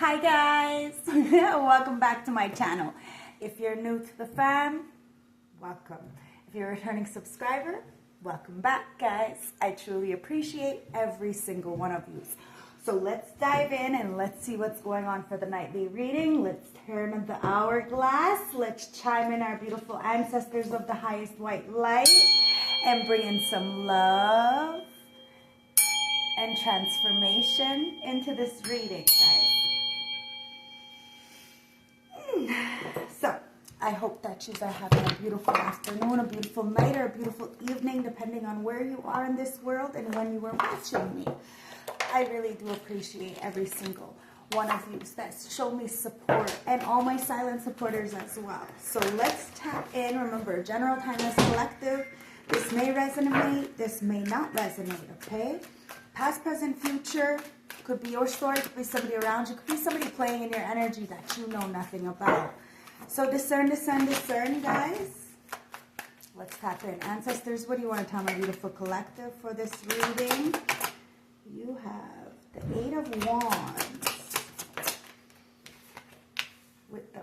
Hi guys, welcome back to my channel. If you're new to the fam, welcome. If you're a returning subscriber, welcome back guys. I truly appreciate every single one of you. So let's dive in and let's see what's going on for the nightly reading. Let's turn the hourglass. Let's chime in our beautiful ancestors of the highest white light and bring in some love and transformation into this reading, guys. So, I hope that you are having a beautiful afternoon, a beautiful night, or a beautiful evening, depending on where you are in this world and when you are watching me. I really do appreciate every single one of you that show me support, and all my silent supporters as well. So let's tap in. Remember, general, timeless, collective. This may resonate, this may not resonate, okay? Past, present, future. Could be your story, could be somebody around you, could be somebody playing in your energy that you know nothing about. So discern, discern, discern, guys. Let's tap in. Ancestors, what do you want to tell my beautiful collective for this reading? You have the Eight of Wands with the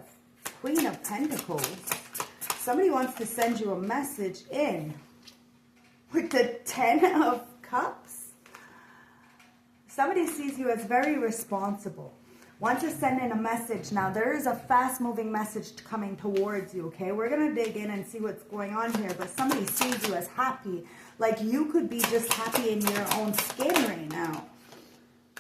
Queen of Pentacles. Somebody wants to send you a message in with the Ten of Cups. Somebody sees you as very responsible. Wants to send in a message. Now, there is a fast-moving message coming towards you, okay? We're going to dig in and see what's going on here. But somebody sees you as happy. Like you could be just happy in your own skin right now.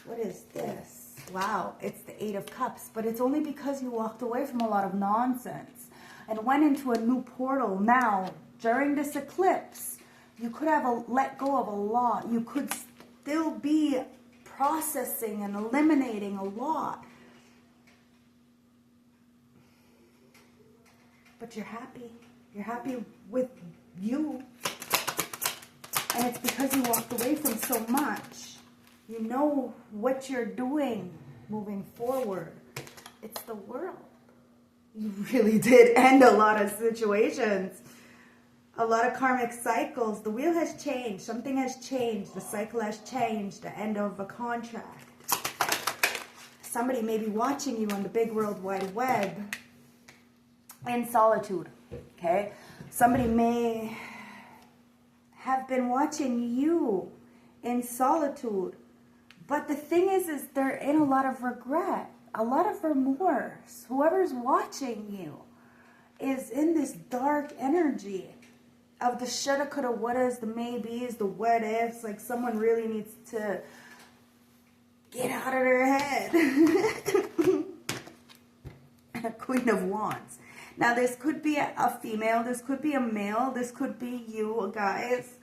What is this? Wow, it's the Eight of Cups. But it's only because you walked away from a lot of nonsense and went into a new portal. Now, during this eclipse, you could have let go of a lot. You could still be processing and eliminating a lot, but you're happy with you, and it's because you walked away from so much. You know what you're doing moving forward. It's the world. You really did end a lot of situations, a lot of karmic cycles. The wheel has changed. Something has changed. The cycle has changed. The end of a contract. Somebody may be watching you on the big world wide web in solitude. Okay? Somebody may have been watching you in solitude. But the thing is they're in a lot of regret, a lot of remorse. Whoever's watching you is in this dark energy of the shoulda, coulda, wouldas, the maybes, the what ifs. Like someone really needs to get out of their head. Queen of Wands. Now this could be a female, this could be a male, this could be you guys.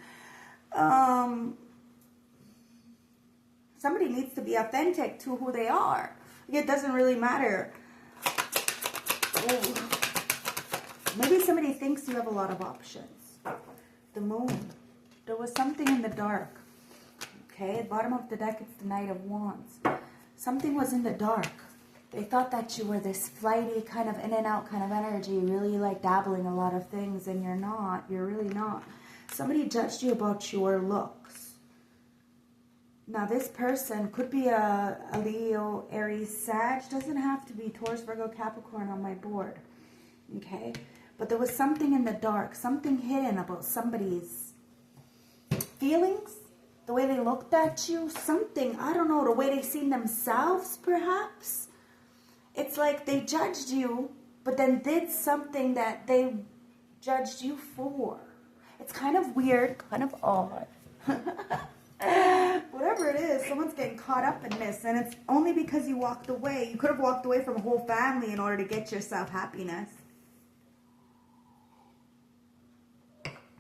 Somebody needs to be authentic to who they are. It doesn't really matter. Maybe somebody thinks you have a lot of options. The Moon. There was something in the dark. Okay, at bottom of the deck, it's the Knight of Wands. Something was in the dark. They thought that you were this flighty, kind of in and out kind of energy, really like dabbling a lot of things, and you're not. You're really not. Somebody judged you about your looks. Now, this person could be a Leo, Aries, Sag. Doesn't have to be Taurus, Virgo, Capricorn on my board. Okay? But there was something in the dark, something hidden about somebody's feelings, the way they looked at you, something, I don't know, the way they seen themselves, perhaps. It's like they judged you, but then did something that they judged you for. It's kind of weird, kind of odd. Whatever it is, someone's getting caught up in this, and it's only because you walked away. You could have walked away from a whole family in order to get yourself happiness.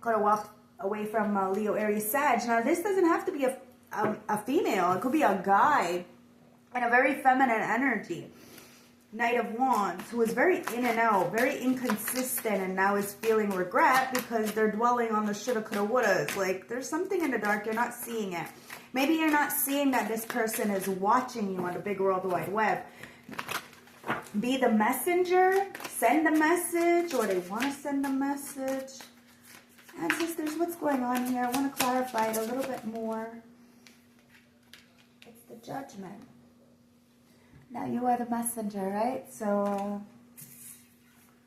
Could have walked away from Leo, Aries, Sag. Now, this doesn't have to be a female. It could be a guy in a very feminine energy. Knight of Wands, who is very in and out, very inconsistent, and now is feeling regret because they're dwelling on the shoulda, coulda, wouldas. Like, there's something in the dark. You're not seeing it. Maybe you're not seeing that this person is watching you on the big world wide web. Be the messenger. Send a message, or they want to send a message. Ancestors, what's going on here? I want to clarify it a little bit more. It's the Judgment. Now you are the messenger, right? So,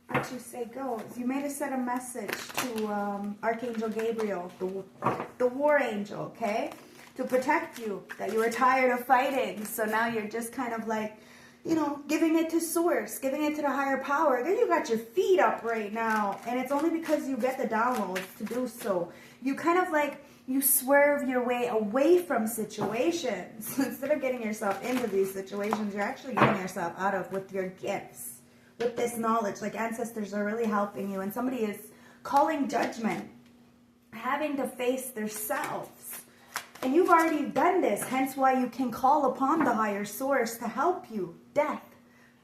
what you say goes. You made us send a message to Archangel Gabriel, the war angel, okay? To protect you, that you were tired of fighting. So now you're just kind of like, you know, giving it to source, giving it to the higher power. Then you got your feet up right now. And it's only because you get the downloads to do so. You kind of like, you swerve your way away from situations. Instead of getting yourself into these situations, you're actually getting yourself out of with your gifts. With this knowledge, like ancestors are really helping you. And somebody is calling judgment, having to face themselves. And you've already done this, hence why you can call upon the higher source to help you. Death.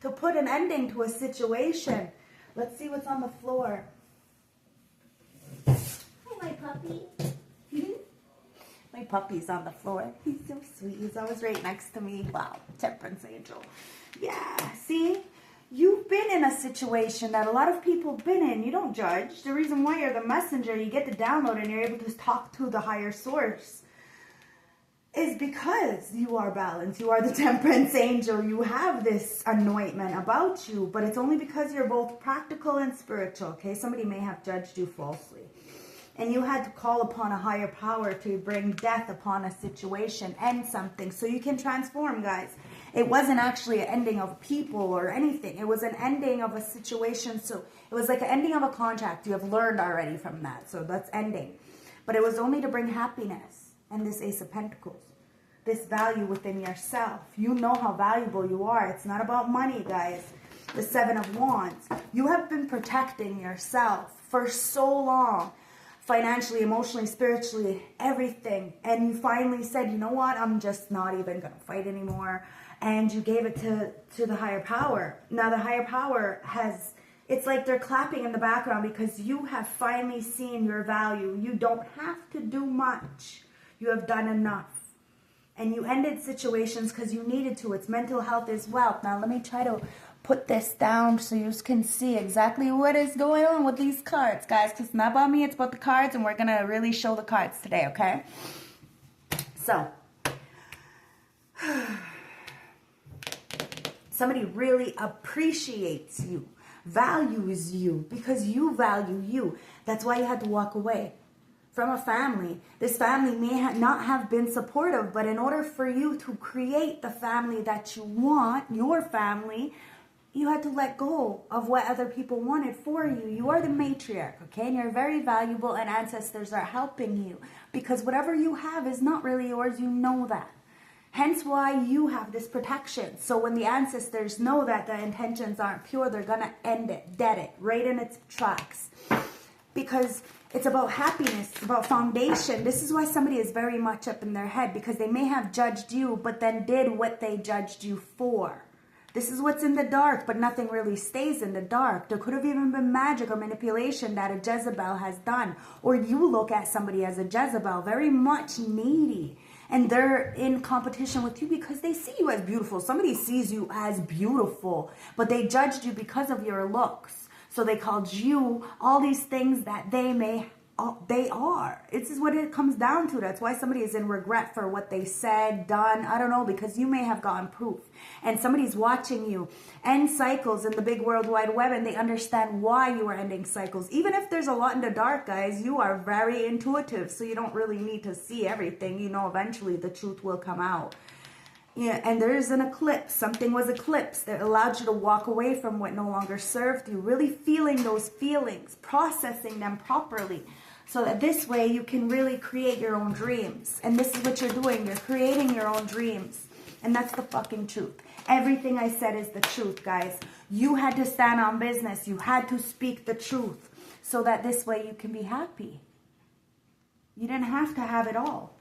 To put an ending to a situation. Let's see what's on the floor. Hi, my puppy. My puppy's on the floor. He's so sweet. He's always right next to me. Wow. Temperance angel. Yeah. See? You've been in a situation that a lot of people have been in. You don't judge. The reason why you're the messenger, you get the download and you're able to talk to the higher source, is because you are balanced. You are the temperance angel. You have this anointment about you, but it's only because you're both practical and spiritual, okay? Somebody may have judged you falsely. And you had to call upon a higher power to bring death upon a situation, end something, so you can transform, guys. It wasn't actually an ending of people or anything. It was an ending of a situation. So it was like an ending of a contract. You have learned already from that. So that's ending. But it was only to bring happiness. And this Ace of Pentacles, this value within yourself. You know how valuable you are. It's not about money, guys. The Seven of Wands. You have been protecting yourself for so long. Financially, emotionally, spiritually, everything. And you finally said, you know what? I'm just not even going to fight anymore. And you gave it to the higher power. Now the higher power has... It's like they're clapping in the background because you have finally seen your value. You don't have to do much. You have done enough. And you ended situations because you needed to. It's mental health is wealth. Now let me try to put this down so you can see exactly what is going on with these cards, guys. Because it's not about me, it's about the cards. And we're going to really show the cards today, okay? So, somebody really appreciates you, values you, because you value you. That's why you had to walk away from a family. This family may not have been supportive, but in order for you to create the family that you want, your family, you had to let go of what other people wanted for you. You are the matriarch, okay? And you're very valuable, and ancestors are helping you. Because whatever you have is not really yours, you know that. Hence why you have this protection. So when the ancestors know that the intentions aren't pure, they're going to end it, dead it, right in its tracks. Because it's about happiness, it's about foundation. This is why somebody is very much up in their head, because they may have judged you, but then did what they judged you for. This is what's in the dark, but nothing really stays in the dark. There could have even been magic or manipulation that a Jezebel has done. Or you look at somebody as a Jezebel, very much needy. And they're in competition with you because they see you as beautiful. Somebody sees you as beautiful, but they judged you because of your looks. So they called you all these things that they are. This is what it comes down to. That's why somebody is in regret for what they said, done. I don't know, because you may have gotten proof. And somebody's watching you end cycles in the big world wide web, and they understand why you are ending cycles. Even if there's a lot in the dark, guys, you are very intuitive, so you don't really need to see everything. You know, eventually the truth will come out. Yeah, and there is an eclipse. Something was eclipsed that allowed you to walk away from what no longer served you. Really feeling those feelings, processing them properly, so that this way you can really create your own dreams. And this is what you're doing. You're creating your own dreams. And that's the fucking truth. Everything I said is the truth, guys. You had to stand on business. You had to speak the truth, so that this way you can be happy. You didn't have to have it all.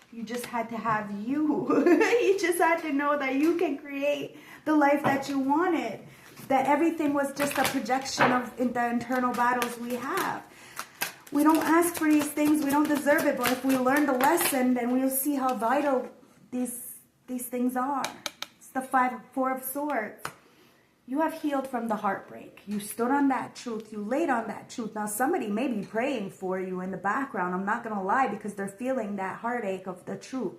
You just had to have you. You just had to know that you can create the life that you wanted. That everything was just a projection of the internal battles we have. We don't ask for these things. We don't deserve it. But if we learn the lesson, then we'll see how vital these things are. It's the Four of Swords. You have healed from the heartbreak. You stood on that truth. You laid on that truth. Now, somebody may be praying for you in the background. I'm not going to lie, because they're feeling that heartache of the truth.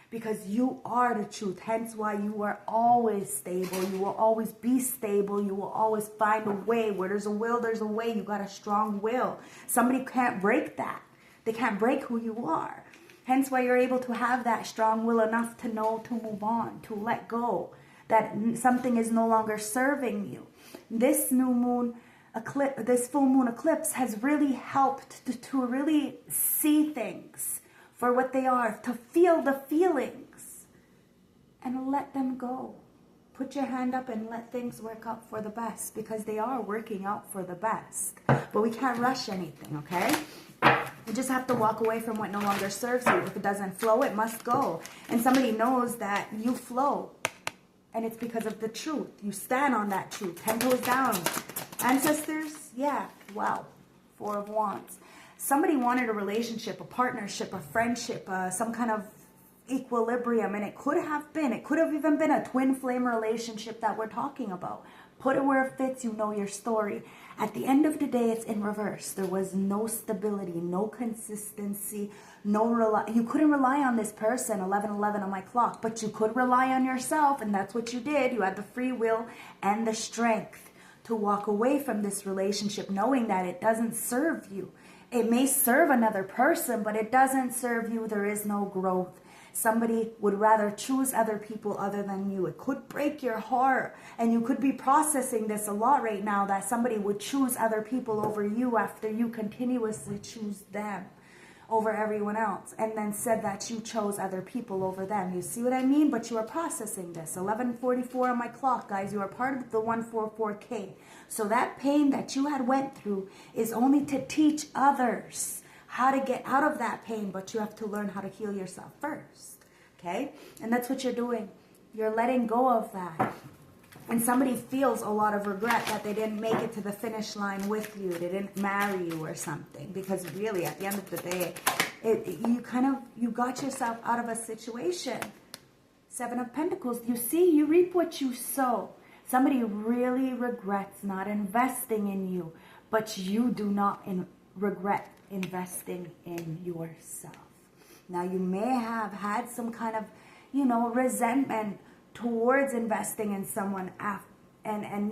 because you are the truth. Hence why you are always stable. You will always be stable. You will always find a way. Where there's a will, there's a way. You got a strong will. Somebody can't break that. They can't break who you are. Hence why you're able to have that strong will enough to know to move on, to let go, that something is no longer serving you. This new moon eclipse, this full moon eclipse has really helped to really see things for what they are, to feel the feelings and let them go. Put your hand up and let things work out for the best, because they are working out for the best. But we can't rush anything, okay? You just have to walk away from what no longer serves you. If it doesn't flow, it must go. And somebody knows that you flow. And it's because of the truth. You stand on that truth. 10 toes down. Ancestors, yeah, wow. 4 of Wands. Somebody wanted a relationship, a partnership, a friendship, some kind of equilibrium. And it could have even been a twin flame relationship that we're talking about. Put it where it fits, you know your story. At the end of the day, it's in reverse. There was no stability, no consistency, you couldn't rely on this person, 11:11 on my clock, but you could rely on yourself, and that's what you did. You had the free will and the strength to walk away from this relationship, knowing that it doesn't serve you. It may serve another person, but it doesn't serve you. There is no growth. Somebody would rather choose other people other than you. It could break your heart, and you could be processing this a lot right now, that somebody would choose other people over you after you continuously choose them over everyone else, and then said that you chose other people over them. You see what I mean? But you are processing this. 11:44 on my clock, guys. You are part of the 144K. So that pain that you had went through is only to teach others how to get out of that pain, but you have to learn how to heal yourself first, okay? And that's what you're doing. You're letting go of that. And somebody feels a lot of regret that they didn't make it to the finish line with you. They didn't marry you or something. Because really, at the end of the day, you got yourself out of a situation. 7 of Pentacles. You see, you reap what you sow. Somebody really regrets not investing in you, but you do not regret investing in yourself. Now, you may have had some kind of, resentment towards investing in someone and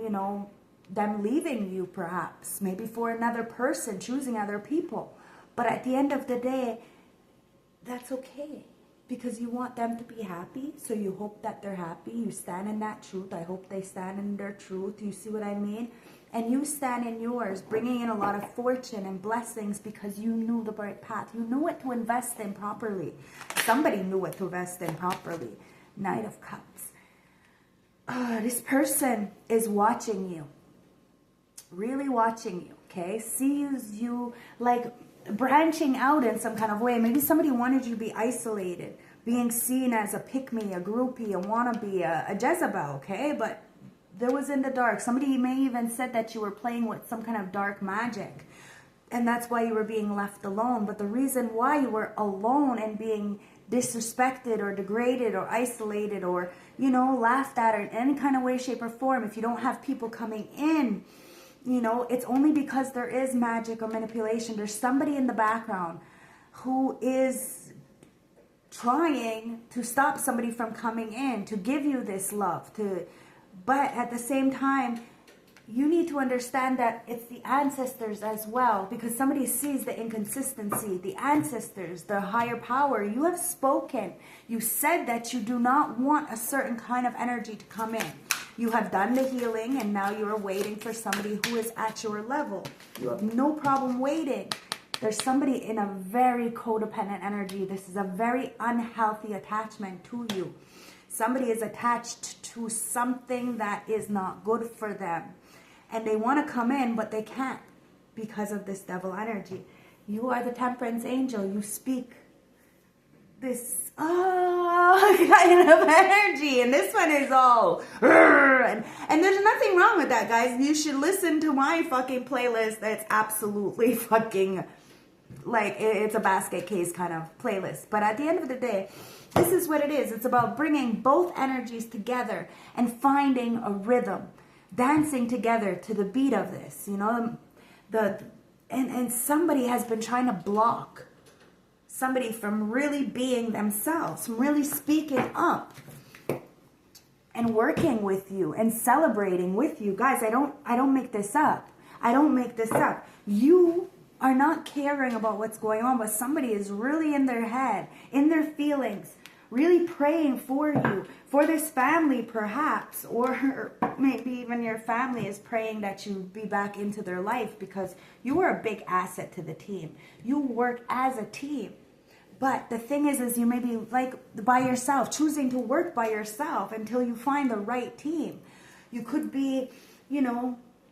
them leaving you, perhaps, maybe for another person, choosing other people. But at the end of the day, that's okay, because you want them to be happy, so you hope that they're happy. You stand in that truth. I hope they stand in their truth. You see what I mean? And you stand in yours, bringing in a lot of fortune and blessings, because you knew the right path. You knew what to invest in properly. Somebody knew what to invest in properly. Knight of Cups. This person is watching you. Really watching you, okay? Sees you like branching out in some kind of way. Maybe somebody wanted you to be isolated, being seen as a pick-me, a groupie, a wannabe, a Jezebel, okay? But there was in the dark. Somebody may even said that you were playing with some kind of dark magic, and that's why you were being left alone. But the reason why you were alone and being disrespected or degraded or isolated or, laughed at or in any kind of way, shape, or form, if you don't have people coming in, it's only because there is magic or manipulation. There's somebody in the background who is trying to stop somebody from coming in, to give you this love, but at the same time, you need to understand that it's the ancestors as well, because somebody sees the inconsistency. The ancestors, the higher power, you have spoken. You said that you do not want a certain kind of energy to come in. You have done the healing, and now you are waiting for somebody who is at your level. You have no problem waiting. There's somebody in a very codependent energy. This is a very unhealthy attachment to you. Somebody is attached to something that is not good for them. And they want to come in, but they can't because of this devil energy. You are the temperance angel. You speak this kind of energy. And this one is all... And there's nothing wrong with that, guys. You should listen to my fucking playlist. That's absolutely fucking... it's a basket case kind of playlist. But at the end of the day, this is what it is. It's about bringing both energies together and finding a rhythm. Dancing together to the beat of this, and somebody has been trying to block somebody from really being themselves, from really speaking up and working with you and celebrating with you. Guys, I don't make this up. I don't make this up. You are not caring about what's going on, but somebody is really in their head, in their feelings, really praying for you, for this family perhaps, or maybe even your family is praying that you be back into their life, because you are a big asset to the team. You work as a team. But the thing is you may be like by yourself, choosing to work by yourself until you find the right team. You could be,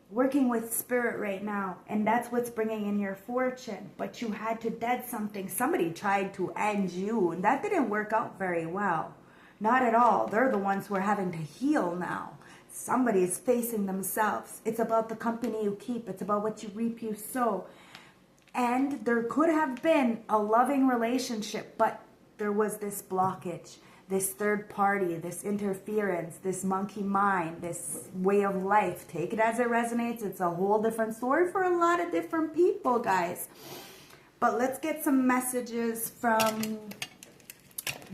working with spirit right now, and that's what's bringing in your fortune. But you had to dead something. Somebody tried to end you, and that didn't work out very well. Not at all. They're the ones who are having to heal now. Somebody is facing themselves. It's about the company you keep. It's about what you reap, you sow. And there could have been a loving relationship, but there was this blockage, this third party, this interference, this monkey mind, this way of life. Take it as it resonates. It's a whole different story for a lot of different people, guys. But let's get some messages from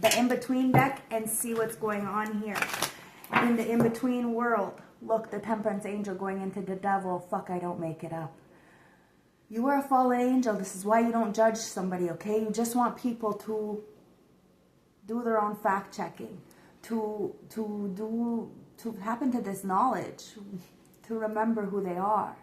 the in-between deck and see what's going on here. In the in-between world, look, the temperance angel going into the devil. Fuck, I don't make it up. You are a fallen angel. This is why you don't judge somebody, okay? You just want people to do their own fact checking, to happen to this knowledge, to remember who they are.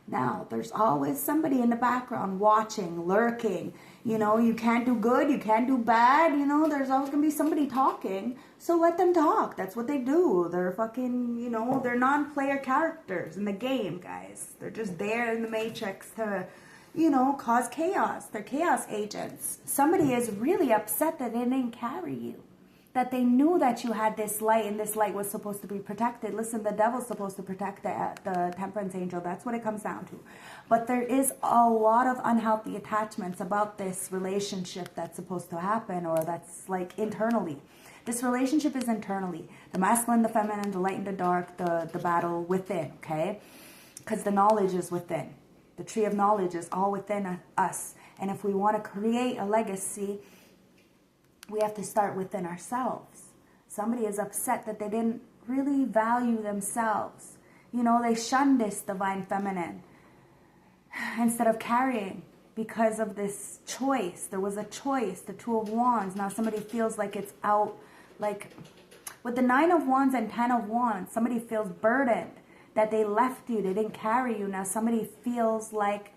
Now, there's always somebody in the background watching, lurking. You can't do good, you can't do bad. There's always going to be somebody talking. So let them talk. That's what they do. They're fucking, they're non-player characters in the game, guys. They're just there in the matrix to, cause chaos. They're chaos agents. Somebody is really upset that they didn't carry you. That they knew that you had this light, and this light was supposed to be protected. Listen, the devil's supposed to protect the temperance angel. That's what it comes down to. But there is a lot of unhealthy attachments about this relationship that's supposed to happen, or that's like internally. This relationship is internally. The masculine, the feminine, the light and the dark, the battle within, okay? Because the knowledge is within. The tree of knowledge is all within us. And if we want to create a legacy, we have to start within ourselves. Somebody is upset that they didn't really value themselves. They shunned this divine feminine instead of carrying because of this choice. There was a choice, the Two of Wands. Now somebody feels like it's out, like with the Nine of Wands and 10 of Wands, somebody feels burdened that they left you, they didn't carry you. Now somebody feels like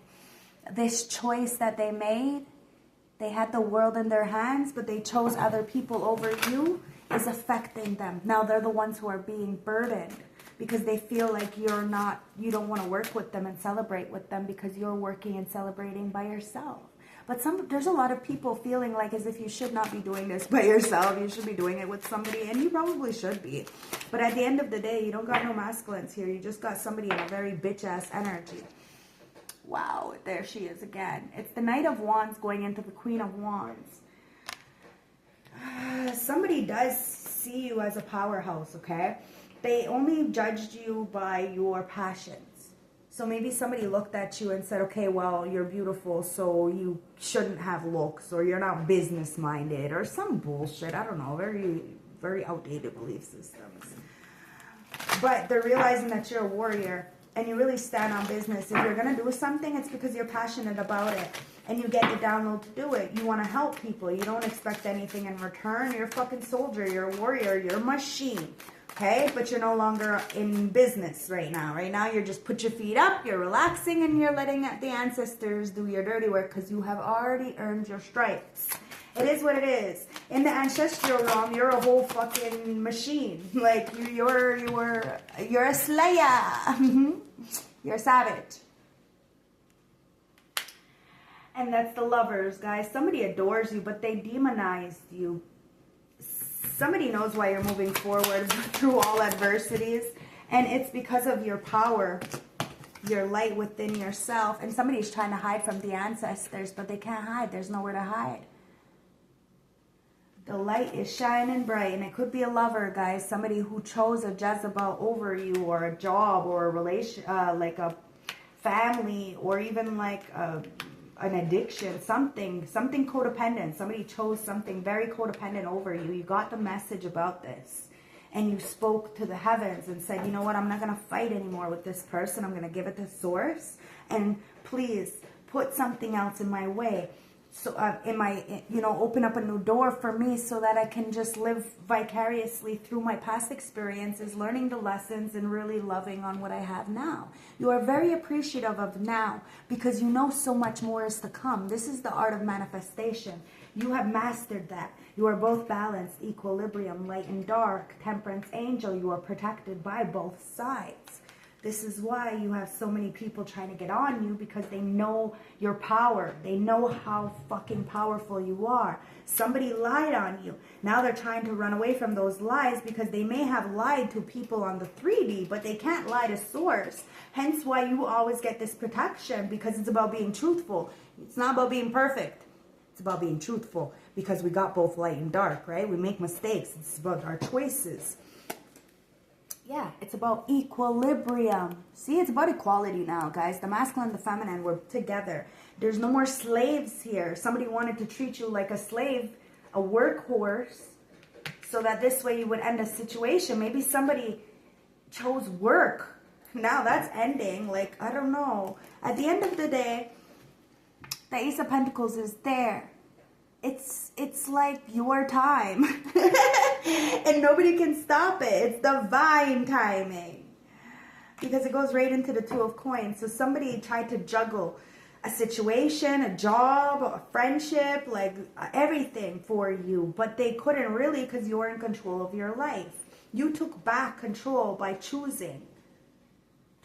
this choice that they made, they had the world in their hands, but they chose other people over you, is affecting them. Now they're the ones who are being burdened because they feel like you don't want to work with them and celebrate with them because you're working and celebrating by yourself. But there's a lot of people feeling like as if you should not be doing this by yourself. You should be doing it with somebody, and you probably should be. But at the end of the day, you don't got no masculines here. You just got somebody in a very bitch-ass energy. Wow, there she is again. It's the Knight of Wands going into the Queen of Wands. Somebody does see you as a powerhouse, okay? They only judged you by your passions. So maybe somebody looked at you and said, okay, well, you're beautiful, so you shouldn't have looks, or you're not business-minded, or some bullshit. I don't know, very, very outdated belief systems. But they're realizing that you're a warrior, and you really stand on business. If you're going to do something, it's because you're passionate about it, and you get the download to do it. You want to help people. You don't expect anything in return. You're a fucking soldier. You're a warrior. You're a machine. Okay, but you're no longer in business right now. Right now, you're just put your feet up, you're relaxing, and you're letting the ancestors do your dirty work because you have already earned your stripes. It is what it is. In the ancestral realm, you're a whole fucking machine. Like, you're a slayer. You're a savage. And that's the Lovers, guys. Somebody adores you, but they demonized you. Somebody knows why you're moving forward through all adversities, and it's because of your power, your light within yourself. And somebody's trying to hide from the ancestors, but they can't hide. There's nowhere to hide. The light is shining bright, and it could be a lover, guys. Somebody who chose a Jezebel over you, or a job, or a relation, like a family, or even like a an addiction, something codependent. Somebody chose something very codependent over you. You got the message about this. And you spoke to the heavens and said, you know what, I'm not going to fight anymore with this person. I'm going to give it to source. And please put something else in my way. So open up a new door for me so that I can just live vicariously through my past experiences, learning the lessons and really loving on what I have now. You are very appreciative of now because you know so much more is to come. This is the art of manifestation. You have mastered that. You are both balanced, equilibrium, light and dark, temperance angel. You are protected by both sides. This is why you have so many people trying to get on you, because they know your power. They know how fucking powerful you are. Somebody lied on you. Now they're trying to run away from those lies because they may have lied to people on the 3D, but they can't lie to source. Hence why you always get this protection, because it's about being truthful. It's not about being perfect. It's about being truthful, because we got both light and dark, right? We make mistakes. It's about our choices. Yeah, it's about equilibrium. See, it's about equality now, guys. The masculine and the feminine, we're together. There's no more slaves here. Somebody wanted to treat you like a slave, a workhorse, so that this way you would end a situation. Maybe somebody chose work. Now that's ending. Like, I don't know. At the end of the day, the Ace of Pentacles is there. It's like your time. And nobody can stop it. It's divine timing. Because it goes right into the Two of Coins. So somebody tried to juggle a situation, a job, a friendship, like everything for you. But they couldn't really, because you were in control of your life. You took back control by choosing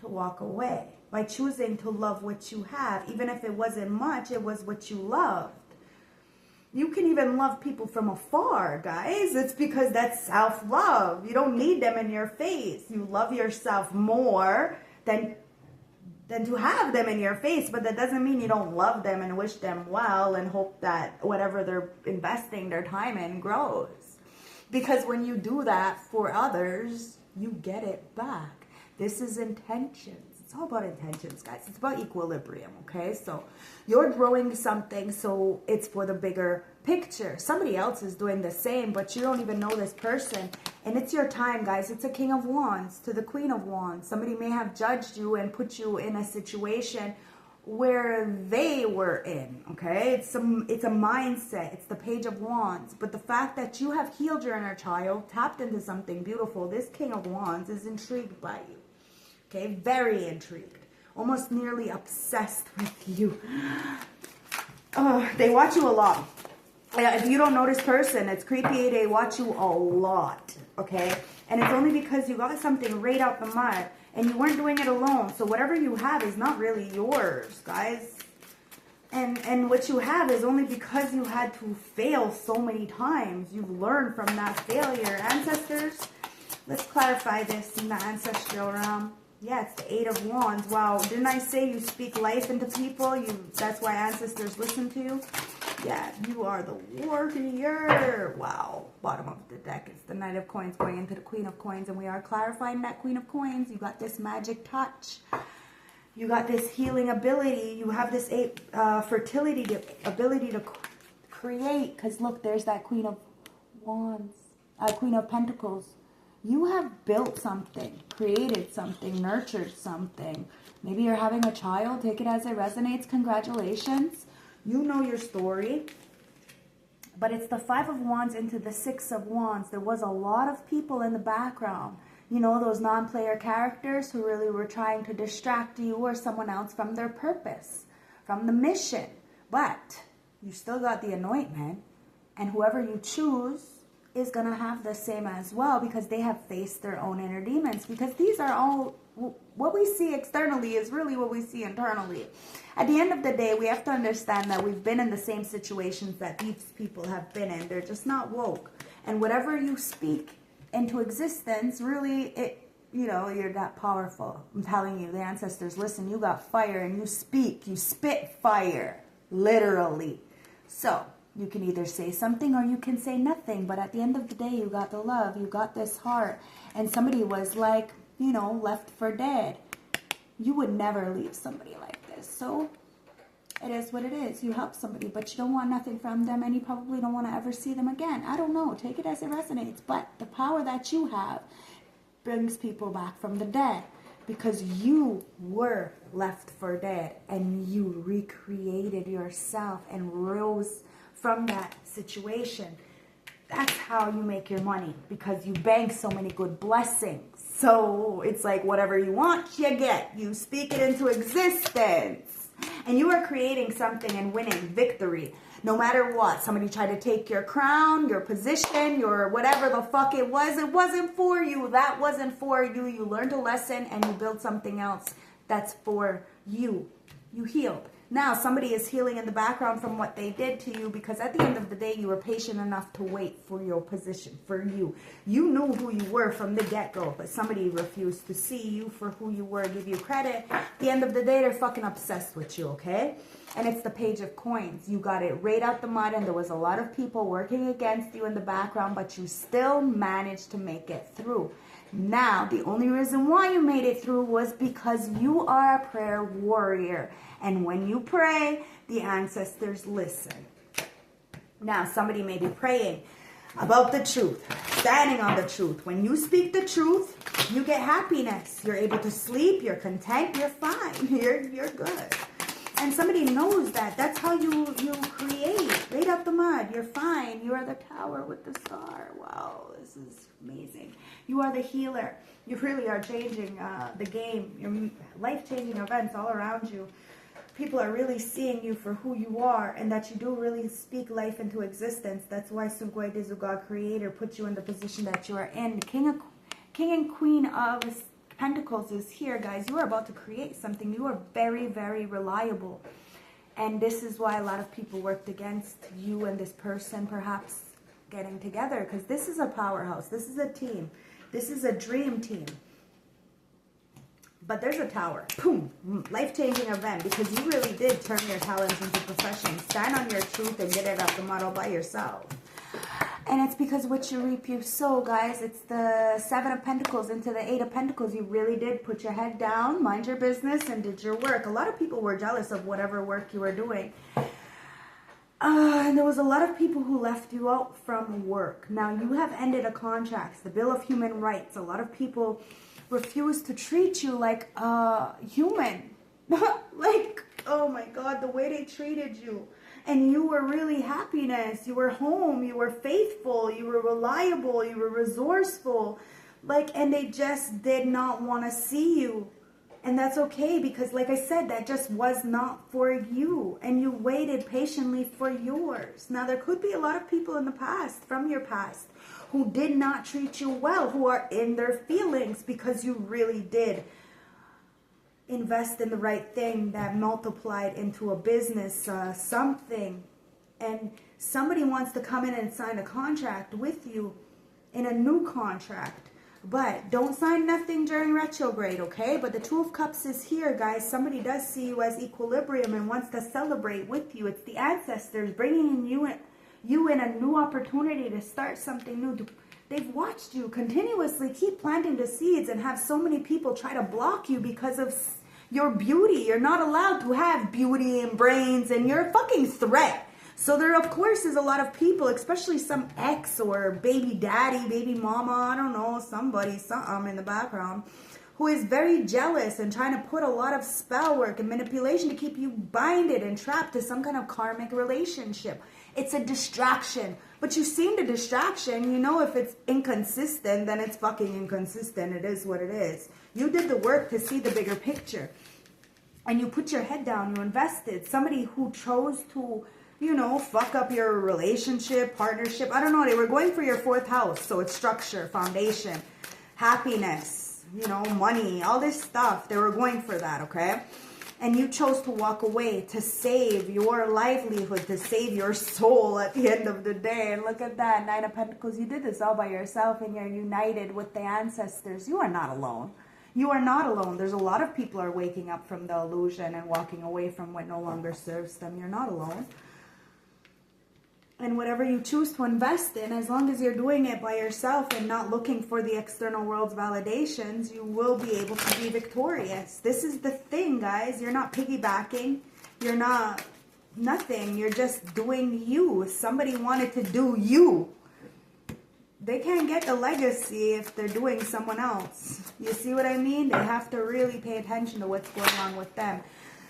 to walk away. By choosing to love what you have. Even if it wasn't much, it was what you loved. You can even love people from afar, guys. It's because that's self-love. You don't need them in your face. You love yourself more than to have them in your face. But that doesn't mean you don't love them and wish them well and hope that whatever they're investing their time in grows. Because when you do that for others, you get it back. This is intentions. It's all about intentions, guys. It's about equilibrium, okay? So you're growing something, so it's for the bigger picture. Somebody else is doing the same, but you don't even know this person. And it's your time, guys. It's a King of Wands to the Queen of Wands. Somebody may have judged you and put you in a situation where they were in, okay? It's a mindset. It's the Page of Wands. But the fact that you have healed your inner child, tapped into something beautiful, this King of Wands is intrigued by you. Okay, very intrigued. Almost nearly obsessed with you. Oh, they watch you a lot. If you don't know this person, it's creepy. They watch you a lot, okay? And it's only because you got something right out the mud and you weren't doing it alone. So whatever you have is not really yours, guys. And what you have is only because you had to fail so many times. You've learned from that failure. Ancestors, let's clarify this in the ancestral realm. Yeah, it's the Eight of Wands. Wow, didn't I say you speak life into people? That's why ancestors listen to you. Yeah, you are the warrior. Wow, bottom of the deck is the Knight of Coins going into the Queen of Coins, and we are clarifying that Queen of Coins. You got this magic touch. You got this healing ability. You have this fertility ability to create. Because look, there's that Queen of Wands, Queen of Pentacles. You have built something, created something, nurtured something. Maybe you're having a child. Take it as it resonates. Congratulations. You know your story. But it's the Five of Wands into the Six of Wands. There was a lot of people in the background. You know, those non-player characters who really were trying to distract you or someone else from their purpose, from the mission. But you still got the anointment. And whoever you choose is going to have the same as well, because they have faced their own inner demons. Because these are all, what we see externally is really what we see internally. At the end of the day, we have to understand that we've been in the same situations that these people have been in. They're just not woke. And whatever you speak into existence, really, you're that powerful. I'm telling you, the ancestors, listen, you got fire and you spit fire, literally. So you can either say something or you can say nothing. But at the end of the day, you got the love. You got this heart. And somebody was like, left for dead. You would never leave somebody like this. So It is what it is. You help somebody, but you don't want nothing from them, and you probably don't want to ever see them again. I don't know. Take it as it resonates. But the power that you have brings people back from the dead, because you were left for dead, and you recreated yourself and rose from that situation. That's how you make your money, because you bank so many good blessings. So it's like whatever you want, you get. You speak it into existence. And you are creating something and winning victory. No matter what. Somebody tried to take your crown, your position, your whatever the fuck it wasn't for you. That wasn't for you. You learned a lesson and you built something else that's for you. You healed. Now somebody is healing in the background from what they did to you, because at the end of the day, you were patient enough to wait for your position, for you. You knew who you were from the get-go, but somebody refused to see you for who you were, give you credit. At the end of the day, they're fucking obsessed with you, okay? And it's the Page of Coins. You got it right out the mud, and there was a lot of people working against you in the background, but you still managed to make it through. Now, the only reason why you made it through was because you are a prayer warrior. And when you pray, the ancestors listen. Now, somebody may be praying about the truth, standing on the truth. When you speak the truth, you get happiness. You're able to sleep. You're content. You're fine. You're good. And somebody knows that. That's how you create. Right out the mud. You're fine. You are the tower with the star. Wow, this is amazing. You are the healer. You really are changing the game. Your life-changing events all around you. People are really seeing you for who you are, and that you do really speak life into existence. That's why Sugoi Dezu, God Creator, put you in the position that you are in. King and Queen of Pentacles is here, guys. You are about to create something. You are very, very reliable. And this is why a lot of people worked against you and this person perhaps getting together, because this is a powerhouse. This is a team. This is a dream team. But there's a tower. Boom. Life-changing event, because you really did turn your talents into profession. Stand on your truth and get it out the mud all by yourself. And it's because what you reap, you sow, guys. It's the Seven of Pentacles into the Eight of Pentacles. You really did put your head down, mind your business, and did your work. A lot of people were jealous of whatever work you were doing. And there was a lot of people who left you out from work. Now, you have ended a contract, the Bill of Human Rights. A lot of people refuse to treat you like a human. Like, oh my God, the way they treated you. And you were really happiness. You were home. You were faithful. You were reliable. You were resourceful. Like, and they just did not want to see you. And that's okay, because like I said, that just was not for you. And you waited patiently for yours. Now, there could be a lot of people in the past, from your past, who did not treat you well, who are in their feelings, because you really did invest in the right thing that multiplied into a business, something. And somebody wants to come in and sign a contract with you in a new contract. But don't sign nothing during retrograde, okay? But the Two of Cups is here, guys. Somebody does see you as equilibrium and wants to celebrate with you. It's the ancestors bringing you in a new opportunity to start something new. They've watched you continuously keep planting the seeds and have so many people try to block you because of your beauty. You're not allowed to have beauty and brains, and you're a fucking threat. So there, of course, is a lot of people, especially some ex or baby daddy, baby mama, I don't know, somebody, something in the background, who is very jealous and trying to put a lot of spell work and manipulation to keep you binded and trapped to some kind of karmic relationship. It's a distraction. But you've seen the distraction. You know, if it's inconsistent, then it's fucking inconsistent. It is what it is. You did the work to see the bigger picture. And you put your head down. You invested. Somebody who chose to, you know, fuck up your relationship, partnership. I don't know. They were going for your fourth house. So it's structure, foundation, happiness, you know, money, all this stuff. They were going for that, okay? And you chose to walk away to save your livelihood, to save your soul at the end of the day. And look at that, Nine of Pentacles. You did this all by yourself, and you're united with the ancestors. You are not alone. You are not alone. There's a lot of people are waking up from the illusion and walking away from what no longer serves them. You're not alone. And whatever you choose to invest in, as long as you're doing it by yourself and not looking for the external world's validations, you will be able to be victorious. This is the thing, guys. You're not piggybacking. You're not nothing. You're just doing you. Somebody wanted to do you. They can't get the legacy if they're doing someone else. You see what I mean? They have to really pay attention to what's going on with them.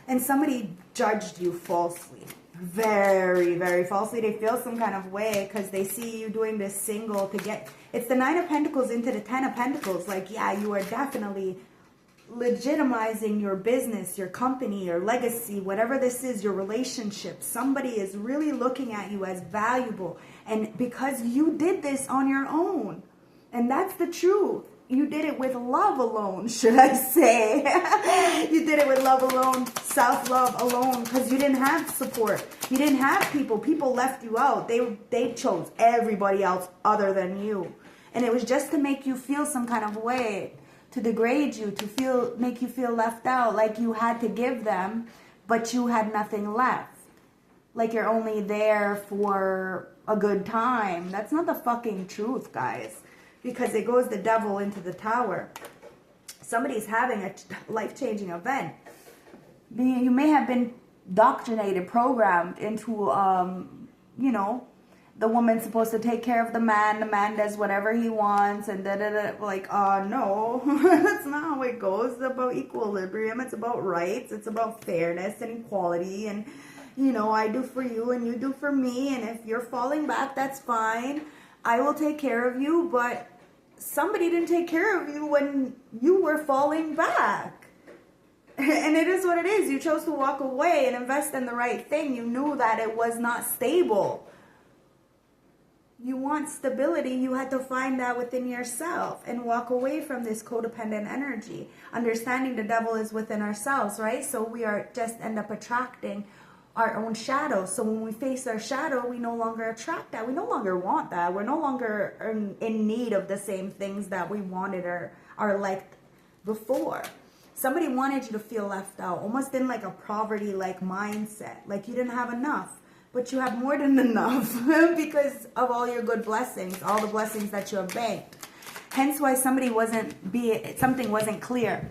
And somebody judged you falsely. Very, very falsely. They feel some kind of way because they see you doing this single to get... It's the 9 of Pentacles into the 10 of Pentacles. Like, yeah, you are definitely legitimizing your business, your company, your legacy, whatever this is, your relationship. Somebody is really looking at you as valuable. And because you did this on your own. And that's the truth. You did it with love alone, should I say. You did it with love alone, self-love alone, because you didn't have support. You didn't have people. People left you out. They chose everybody else other than you. And it was just to make you feel some kind of way, to degrade you, to make you feel left out, like you had to give them, but you had nothing left. Like you're only there for a good time. That's not the fucking truth, guys. Because it goes the devil into the tower. Somebody's having a life-changing event. You may have been indoctrinated, programmed into, you know, the woman's supposed to take care of the man does whatever he wants, and da-da-da. Like, no, that's not how it goes. It's about equilibrium. It's about rights. It's about fairness and equality. And, you know, I do for you and you do for me. And if you're falling back, that's fine. I will take care of you, but somebody didn't take care of you when you were falling back. And it is what it is. You chose to walk away and invest in the right thing. You knew that it was not stable. You want stability. You had to find that within yourself and walk away from this codependent energy. Understanding the devil is within ourselves, right? So we are just end up attracting our own shadow. So when we face our shadow, we no longer attract that. We no longer want that. We're no longer in need of the same things that we wanted or liked before. Somebody wanted you to feel left out, almost in like a poverty-like mindset, like you didn't have enough. But you have more than enough because of all your good blessings, all the blessings that you have banked. Hence why something wasn't clear.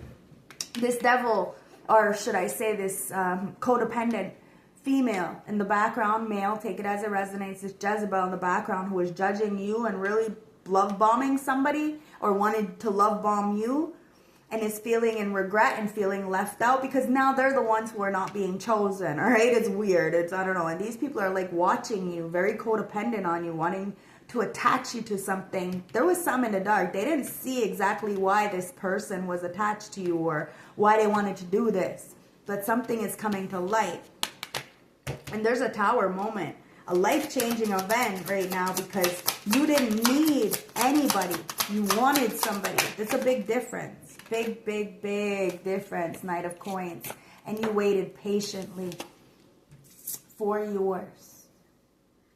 This devil, or should I say this codependent female in the background, male, take it as it resonates, this Jezebel in the background who is judging you and really love bombing somebody or wanted to love bomb you, and is feeling in regret and feeling left out because now they're the ones who are not being chosen. All right, it's weird. I don't know. And these people are like watching you, very codependent on you, wanting to attach you to something. There was some in the dark. They didn't see exactly why this person was attached to you or why they wanted to do this, but something is coming to light. And there's a tower moment, a life-changing event right now because you didn't need anybody. You wanted somebody. It's a big difference. Big, big, big difference, Knight of Coins. And you waited patiently for yours.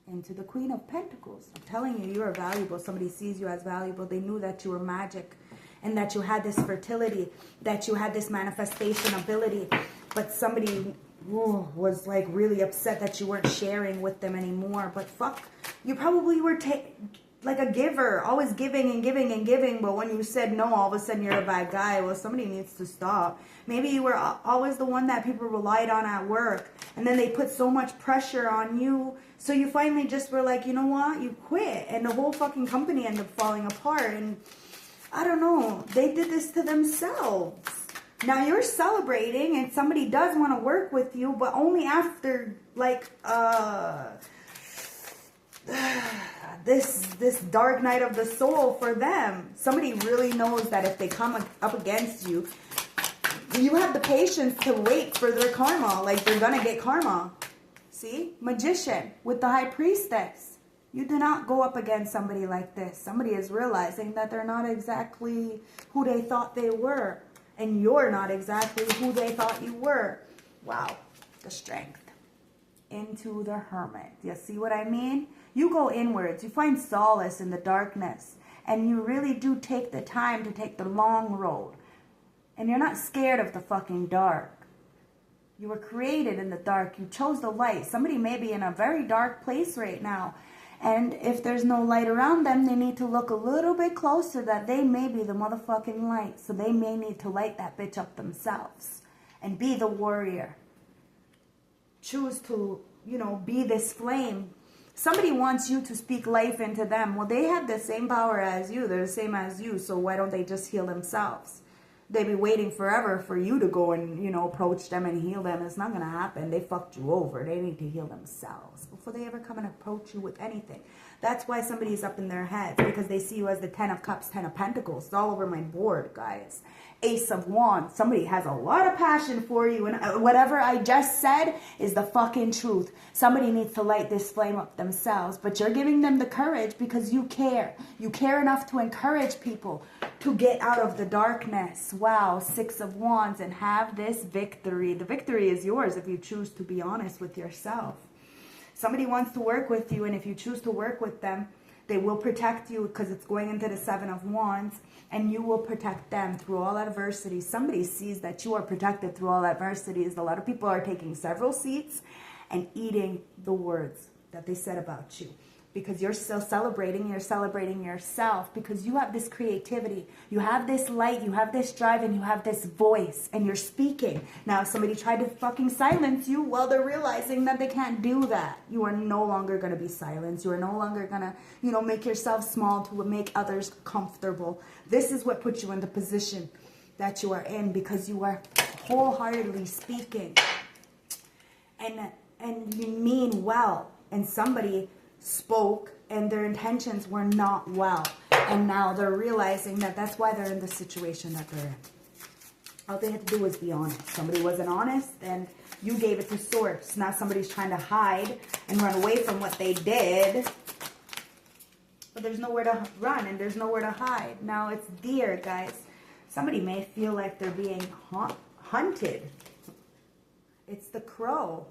Into the Queen of Pentacles. I'm telling you, you are valuable. Somebody sees you as valuable. They knew that you were magic and that you had this fertility, that you had this manifestation ability. But somebody was like really upset that you weren't sharing with them anymore. But fuck, you probably were like a giver, always giving and giving and giving, but when you said no, all of a sudden you're a bad guy. Well, somebody needs to stop. Maybe you were always the one that people relied on at work, and then they put so much pressure on you, so you finally just were like, you know what, you quit, and the whole fucking company ended up falling apart, and I don't know, they did this to themselves. Now you're celebrating, and somebody does want to work with you, but only after, like, this dark night of the soul for them. Somebody really knows that if they come up against you, you have the patience to wait for their karma. Like, they're gonna get karma. See? Magician with the High Priestess. You do not go up against somebody like this. Somebody is realizing that they're not exactly who they thought they were. And you're not exactly who they thought you were. Wow. The strength. Into the Hermit. You see what I mean? You go inwards. You find solace in the darkness. And you really do take the time to take the long road. And you're not scared of the fucking dark. You were created in the dark. You chose the light. Somebody may be in a very dark place right now. And if there's no light around them, they need to look a little bit closer that they may be the motherfucking light. So they may need to light that bitch up themselves. And be the warrior. choose to, you know, be this flame. Somebody wants you to speak life into them. Well, they have the same power as you. They're the same as you. So why don't they just heal themselves? They'd be waiting forever for you to go and, you know, approach them and heal them. It's not going to happen. They fucked you over. They need to heal themselves before they ever come and approach you with anything. That's why somebody's up in their heads, because they see you as the 10 of Cups, 10 of Pentacles. It's all over my board, guys. Ace of Wands. Somebody has a lot of passion for you. And whatever I just said is the fucking truth. Somebody needs to light this flame up themselves. But you're giving them the courage because you care. You care enough to encourage people to get out of the darkness. Wow. 6 of Wands, and have this victory. The victory is yours if you choose to be honest with yourself. Somebody wants to work with you, and if you choose to work with them, they will protect you, because it's going into the 7 of Wands, and you will protect them through all adversity. Somebody sees that you are protected through all adversities. A lot of people are taking several seats and eating the words that they said about you, because you're still celebrating. You're celebrating yourself because you have this creativity. You have this light. You have this drive, and you have this voice, and you're speaking. Now, if somebody tried to fucking silence you, well, they're realizing that they can't do that. You are no longer going to be silenced. You are no longer going to, you know, make yourself small to make others comfortable. This is what puts you in the position that you are in, because you are wholeheartedly speaking. And you mean well. And somebody spoke and their intentions were not well, and now they're realizing that that's why they're in the situation that they're in. All they had to do was be honest. Somebody wasn't honest, and you gave it to source. Now somebody's trying to hide and run away from what they did, but there's nowhere to run and there's nowhere to hide. Now it's deer, guys. Somebody may feel like they're being hunted. It's the crow.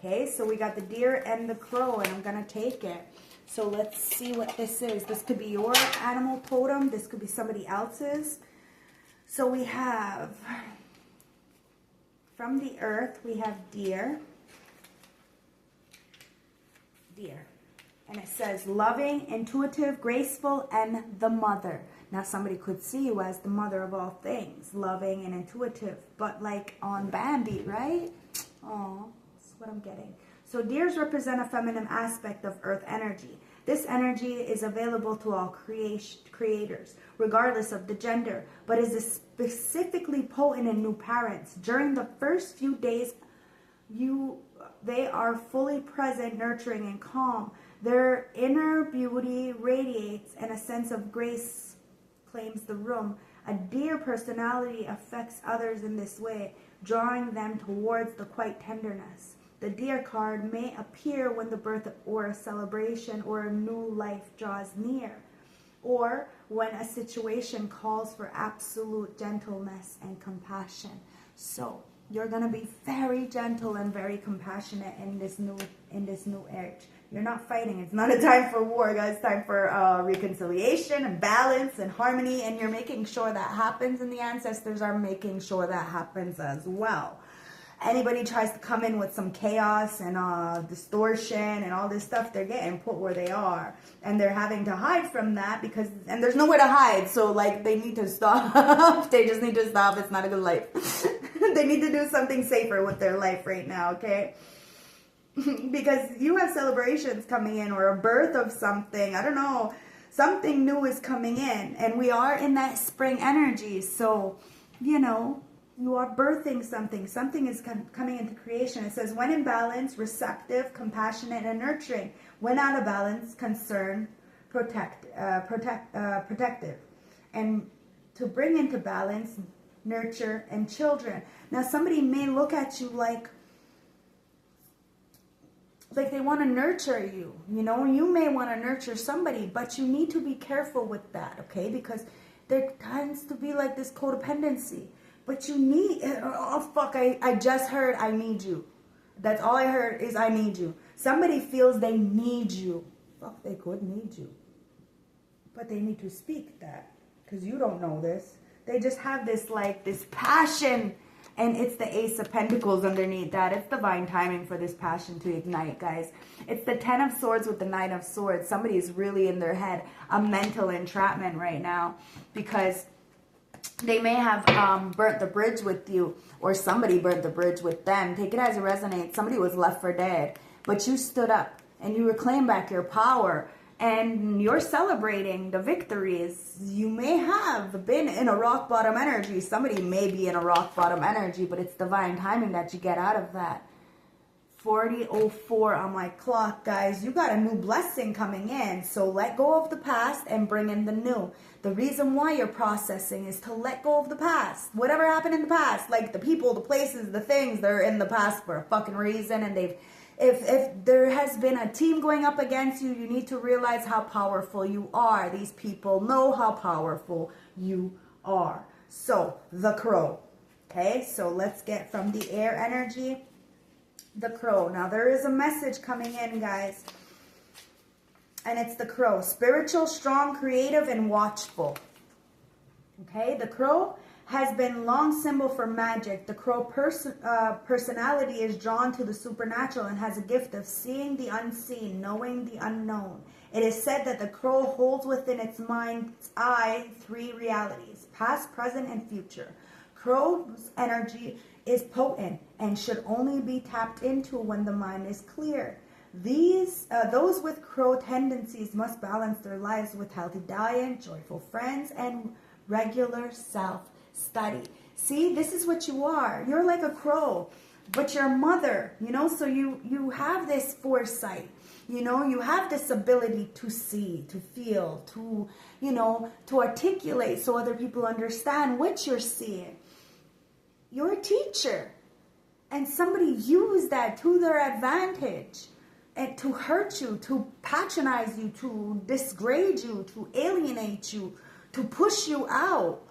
Okay, so we got the deer and the crow, and I'm going to take it. So let's see what this is. This could be your animal totem. This could be somebody else's. So we have, from the earth, we have deer. Deer. And it says, loving, intuitive, graceful, and the mother. Now somebody could see you as the mother of all things. Loving and intuitive. But like on Bambi, right? Oh. What I'm getting. So deers represent a feminine aspect of earth energy. This energy is available to all creators, regardless of the gender, but is specifically potent in new parents. During the first few days, they are fully present, nurturing, and calm. Their inner beauty radiates, and a sense of grace claims the room. A deer personality affects others in this way, drawing them towards the quiet tenderness. The deer card may appear when the birth or a celebration or a new life draws near, or when a situation calls for absolute gentleness and compassion. So you're going to be very gentle and very compassionate in this new age. You're not fighting. It's not a time for war, guys. It's time for reconciliation and balance and harmony, and you're making sure that happens, and the ancestors are making sure that happens as well. Anybody tries to come in with some chaos and distortion and all this stuff, they're getting put where they are. And they're having to hide from that and there's nowhere to hide. So, like, they need to stop. They just need to stop. It's not a good life. They need to do something safer with their life right now, okay? Because you have celebrations coming in, or a birth of something. I don't know. Something new is coming in. And we are in that spring energy. So, you know, you are birthing something. Something is coming into creation. It says, when in balance, receptive, compassionate, and nurturing. When out of balance, concerned, protective. And to bring into balance, nurture, and children. Now, somebody may look at you like they want to nurture you. You know, you may want to nurture somebody, but you need to be careful with that, okay? Because there tends to be like this codependency. But you need, oh fuck, I just heard I need you. That's all I heard is I need you. Somebody feels they need you. Fuck, they could need you. But they need to speak that. Because you don't know this. They just have this passion. And it's the Ace of Pentacles underneath that. It's divine timing for this passion to ignite, guys. It's the 10 of Swords with the 9 of Swords. Somebody is really in their head. A mental entrapment right now. Because They may have burnt the bridge with you, or somebody burnt the bridge with them. Take it as it resonates. Somebody was left for dead, but you stood up and you reclaimed back your power, and you're celebrating the victories. You may have been in a rock bottom energy. Somebody may be in a rock bottom energy, but it's divine timing that you get out of that. 40:04 on my clock, guys. You got a new blessing coming in. So let go of the past and bring in the new. The reason why you're processing is to let go of the past. Whatever happened in the past, like the people, the places, the things, they're in the past for a fucking reason. And if there has been a team going up against you, you need to realize how powerful you are. These people know how powerful you are. So the crow. Okay, so let's get from the air energy. The crow. Now there is a message coming in, guys, and it's the crow. Spiritual, strong, creative, and watchful. Okay, the crow has been long symbol for magic. The crow personality is drawn to the supernatural and has a gift of seeing the unseen, knowing the unknown. It is said that the crow holds within its mind's eye 3 realities: past, present, and future. Crow's energy is potent and should only be tapped into when the mind is clear. Those with crow tendencies must balance their lives with healthy diet, joyful friends, and regular self-study. See, this is what you are. You're like a crow, but you're a mother, so you have this foresight. You have this ability to see, to feel, to articulate so other people understand what you're seeing. You're a teacher, and somebody used that to their advantage and to hurt you, to patronize you, to disgrade you, to alienate you, to push you out.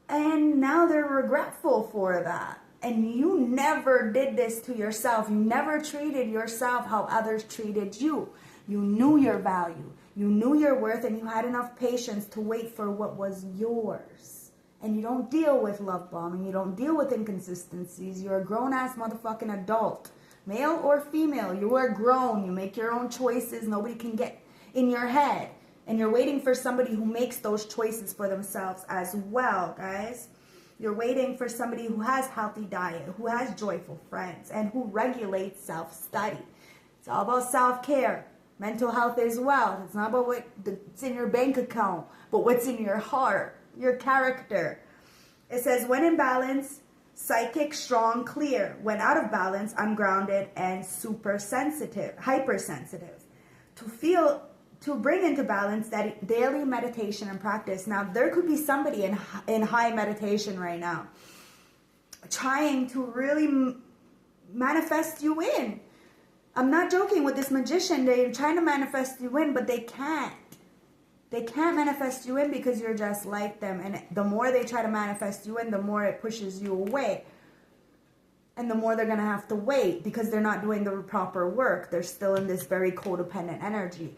And now they're regretful for that. And you never did this to yourself. You never treated yourself how others treated you. You knew your value. You knew your worth, and you had enough patience to wait for what was yours. And you don't deal with love bombing. You don't deal with inconsistencies. You're a grown-ass motherfucking adult. Male or female, you are grown. You make your own choices. Nobody can get in your head. And you're waiting for somebody who makes those choices for themselves as well, guys. You're waiting for somebody who has healthy diet, who has joyful friends, and who regulates self-study. It's all about self-care. Mental health as well. It's not about what's in your bank account, but what's in your heart. Your character. It says, when in balance, psychic, strong, clear. When out of balance, ungrounded and super sensitive, hypersensitive. To bring into balance that daily meditation and practice. Now, there could be somebody in high meditation right now, trying to really manifest you in. I'm not joking with this magician. They're trying to manifest you in, but they can't. They can't manifest you in because you're just like them. And the more they try to manifest you in, the more it pushes you away. And the more they're going to have to wait because they're not doing the proper work. They're still in this very codependent energy,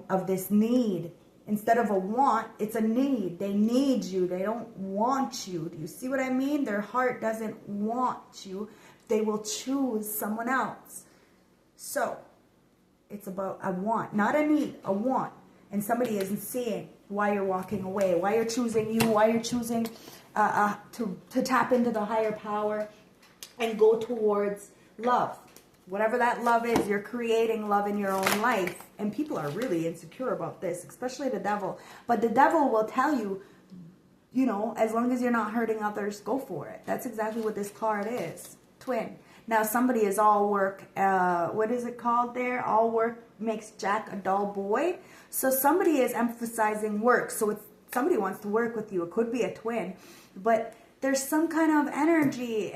of this need. Instead of a want, it's a need. They need you. They don't want you. Do you see what I mean? Their heart doesn't want you. They will choose someone else. So, it's about a want, not a need, a want. And somebody isn't seeing why you're walking away, why you're choosing you, why you're choosing to tap into the higher power and go towards love. Whatever that love is, you're creating love in your own life. And people are really insecure about this, especially the devil. But the devil will tell you, as long as you're not hurting others, go for it. That's exactly what this card is. Twin. Now, somebody is all work, what is it called there? All work makes Jack a dull boy. So somebody is emphasizing work. So it's somebody wants to work with you. It could be a twin. But there's some kind of energy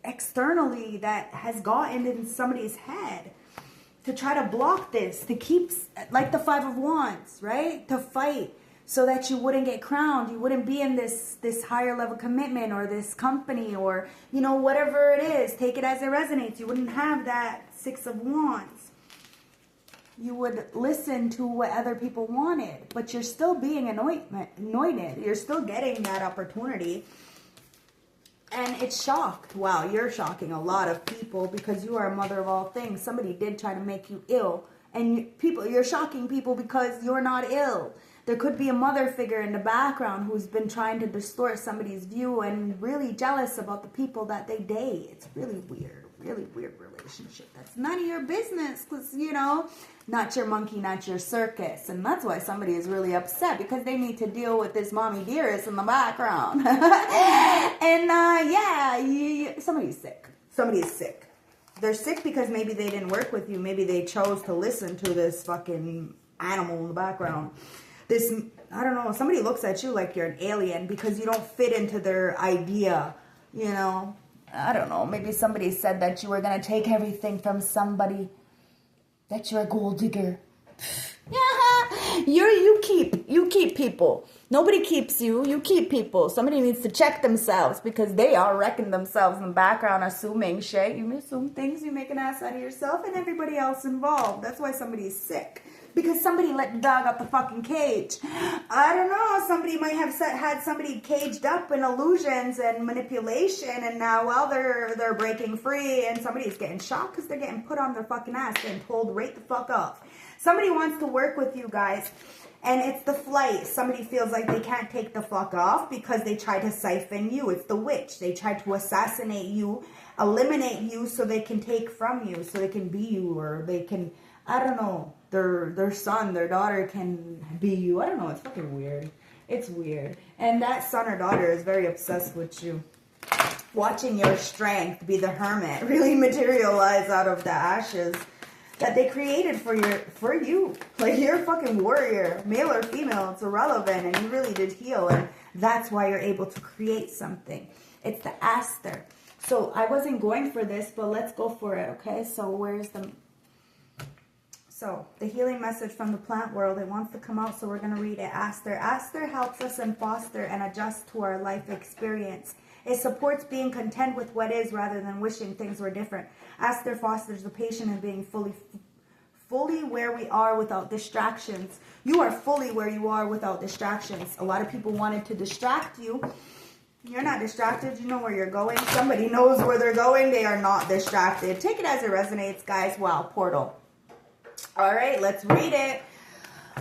externally that has gotten in somebody's head to try to block this, to keep, like the Five of Wands, right? To fight so that you wouldn't get crowned. You wouldn't be in this higher level commitment or this company or, whatever it is. Take it as it resonates. You wouldn't have that Six of Wands. You would listen to what other people wanted, but you're still being anointed. You're still getting that opportunity. And it's shocked. Wow, you're shocking a lot of people because you are a mother of all things. Somebody did try to make you ill. And you're shocking people because you're not ill. There could be a mother figure in the background who's been trying to distort somebody's view and really jealous about the people that they date. It's really weird relationship. That's none of your business, because, you know, not your monkey, not your circus. And that's why somebody is really upset, because they need to deal with this mommy dearest in the background. And somebody's sick. Somebody's sick. They're sick because maybe they didn't work with you. Maybe they chose to listen to this fucking animal in the background. This, I don't know, somebody looks at you like you're an alien because you don't fit into their idea, you know. I don't know, maybe somebody said that you were going to take everything from somebody, that you're a gold digger. Yeah, you keep people. Nobody keeps you, you keep people. Somebody needs to check themselves, because they are wrecking themselves in the background, assuming shit. You assume things, you make an ass out of yourself and everybody else involved. That's why somebody's sick. Because somebody let the dog out the fucking cage. I don't know. Somebody might have had somebody caged up in illusions and manipulation, and now, well, they're breaking free, and somebody's getting shocked because they're getting put on their fucking ass, getting told right the fuck off. Somebody wants to work with you guys, and it's the flight. Somebody feels like they can't take the fuck off because they try to siphon you. It's the witch. They try to assassinate you, eliminate you, so they can take from you, so they can be you, or they can, I don't know, their son, their daughter can be you. I don't know. It's fucking weird. It's weird. And that son or daughter is very obsessed with you. Watching your strength be the hermit really materialize out of the ashes that they created for you. Like, you're a fucking warrior, male or female, it's irrelevant, and you really did heal, and that's why you're able to create something. It's the aster. So I wasn't going for this, but let's go for it, okay? So where's the... So, the healing message from the plant world, it wants to come out, so we're going to read it. Aster. Aster helps us and foster and adjust to our life experience. It supports being content with what is rather than wishing things were different. Aster fosters the patient in being fully where we are without distractions. You are fully where you are without distractions. A lot of people wanted to distract you. You're not distracted. You know where you're going. Somebody knows where they're going. They are not distracted. Take it as it resonates, guys. Wow, portal. All right, let's read it.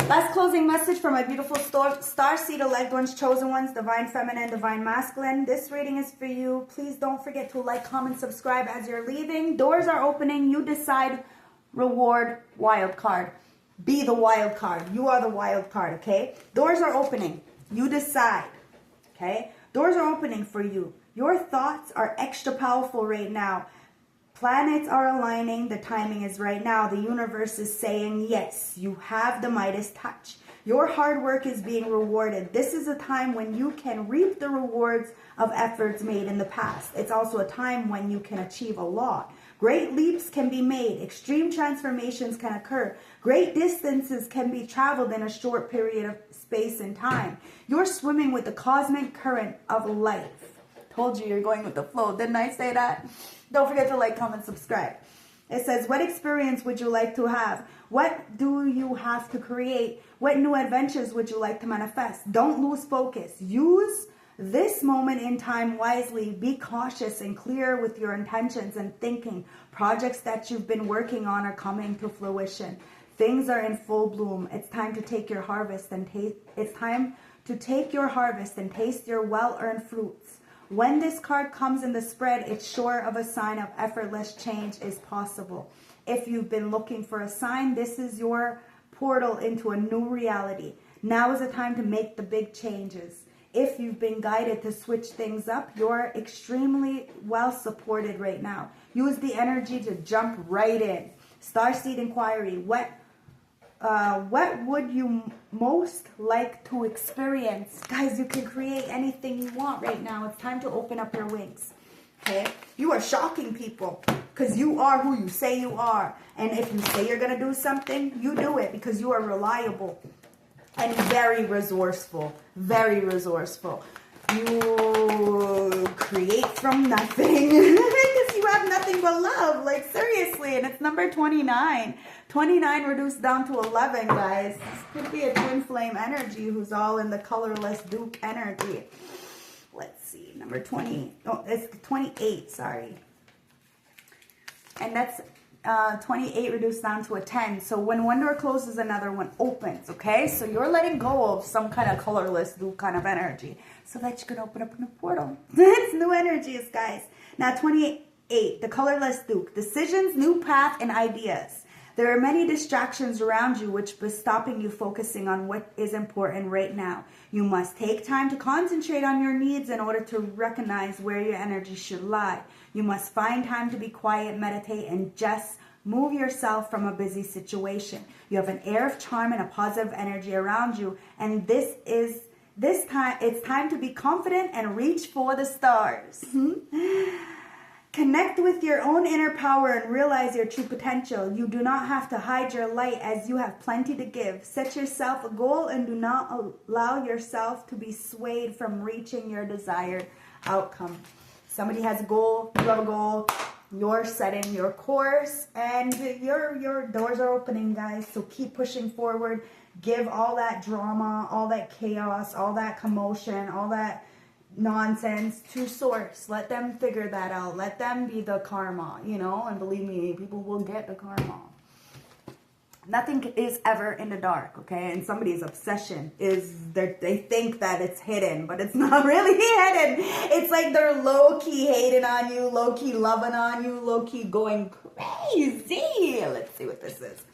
Last closing message from my beautiful star seed elect ones, chosen ones, divine feminine, divine masculine. This reading is for you. Please don't forget to like, comment, subscribe as you're leaving. Doors are opening. You decide. Reward, wild card. Be the wild card. You are the wild card, okay? Doors are opening. You decide, okay? Doors are opening for you. Your thoughts are extra powerful right now. Planets are aligning. The timing is right now. The universe is saying, yes, you have the Midas touch. Your hard work is being rewarded. This is a time when you can reap the rewards of efforts made in the past. It's also a time when you can achieve a lot. Great leaps can be made. Extreme transformations can occur. Great distances can be traveled in a short period of space and time. You're swimming with the cosmic current of life. Told you you're going with the flow. Didn't I say that? Don't forget to like, comment, subscribe. It says, what experience would you like to have? What do you have to create? What new adventures would you like to manifest? Don't lose focus. Use this moment in time wisely. Be cautious and clear with your intentions and thinking. Projects that you've been working on are coming to fruition. Things are in full bloom. It's time to take your harvest and taste. It's time to take your harvest and taste your well-earned fruits. When this card comes in the spread, it's sure of a sign of effortless change is possible. If you've been looking for a sign, this is your portal into a new reality. Now is the time to make the big changes. If you've been guided to switch things up, you're extremely well supported right now. Use the energy to jump right in. Starseed inquiry. What would you most like to experience? Guys, you can create anything you want right now. It's time to open up your wings. Okay? You are shocking people because you are who you say you are. And if you say you're going to do something, you do it because you are reliable and very resourceful. Very resourceful. You create from nothing because you have nothing but love. Like, seriously. And it's number 29. 29 reduced down to 11, guys. This could be a twin flame energy who's all in the colorless Duke energy. Let's see. Number 20. Oh, it's 28. Sorry. And that's 28 reduced down to a 10. So when one door closes, another one opens, okay? So you're letting go of some kind of colorless new kind of energy so that you can open up a new portal. It's new energies, guys. Now 28, the colorless Duke. Decisions, new path, and ideas. There are many distractions around you which is stopping you focusing on what is important right now. You must take time to concentrate on your needs in order to recognize where your energy should lie. You must find time to be quiet, meditate, and just move yourself from a busy situation. You have an air of charm and a positive energy around you, and it's time to be confident and reach for the stars. Connect with your own inner power and realize your true potential. You do not have to hide your light as you have plenty to give. Set yourself a goal and do not allow yourself to be swayed from reaching your desired outcome. Somebody has a goal, you have a goal, you're setting your course, and your doors are opening, guys. So keep pushing forward. Give all that drama, all that chaos, all that commotion, all that nonsense to source. Let them figure that out. Let them be the karma, you know, and believe me, people will get the karma. Nothing is ever in the dark, okay? And somebody's obsession is they think that it's hidden, but it's not really hidden. It's like they're low-key hating on you, low-key loving on you, low-key going crazy. Let's see what this is.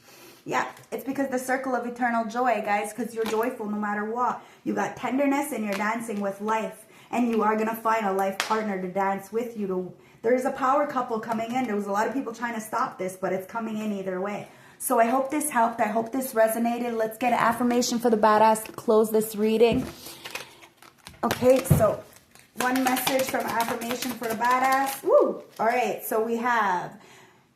Yeah, it's because the circle of eternal joy, guys, because you're joyful no matter what. You got tenderness and you're dancing with life. And you are going to find a life partner to dance with you. There's a power couple coming in. There was a lot of people trying to stop this, but it's coming in either way. So I hope this helped. I hope this resonated. Let's get an affirmation for the badass to close this reading. Okay, so one message from affirmation for the badass. Woo! All right, so we have,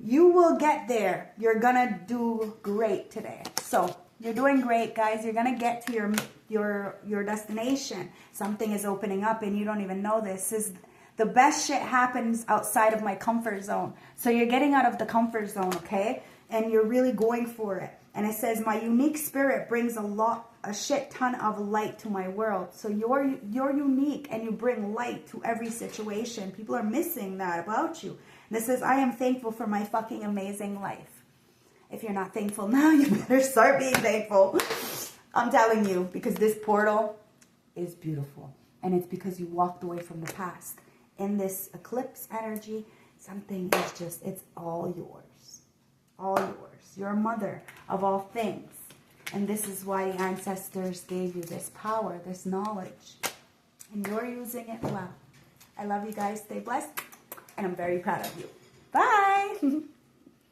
you will get there. You're going to do great today. So you're doing great, guys. You're going to get to your destination. Something is opening up and you don't even know this. The best shit happens outside of my comfort zone. So you're getting out of the comfort zone, okay? And you're really going for it. And it says, my unique spirit brings a shit ton of light to my world. So you're unique and you bring light to every situation. People are missing that about you. And it says, I am thankful for my fucking amazing life. If you're not thankful now, you better start being thankful. I'm telling you, because this portal is beautiful. And it's because you walked away from the past. In this eclipse energy, something is just, it's all yours. All yours. You're a mother of all things. And this is why the ancestors gave you this power, this knowledge. And you're using it well. I love you guys. Stay blessed. And I'm very proud of you. Bye.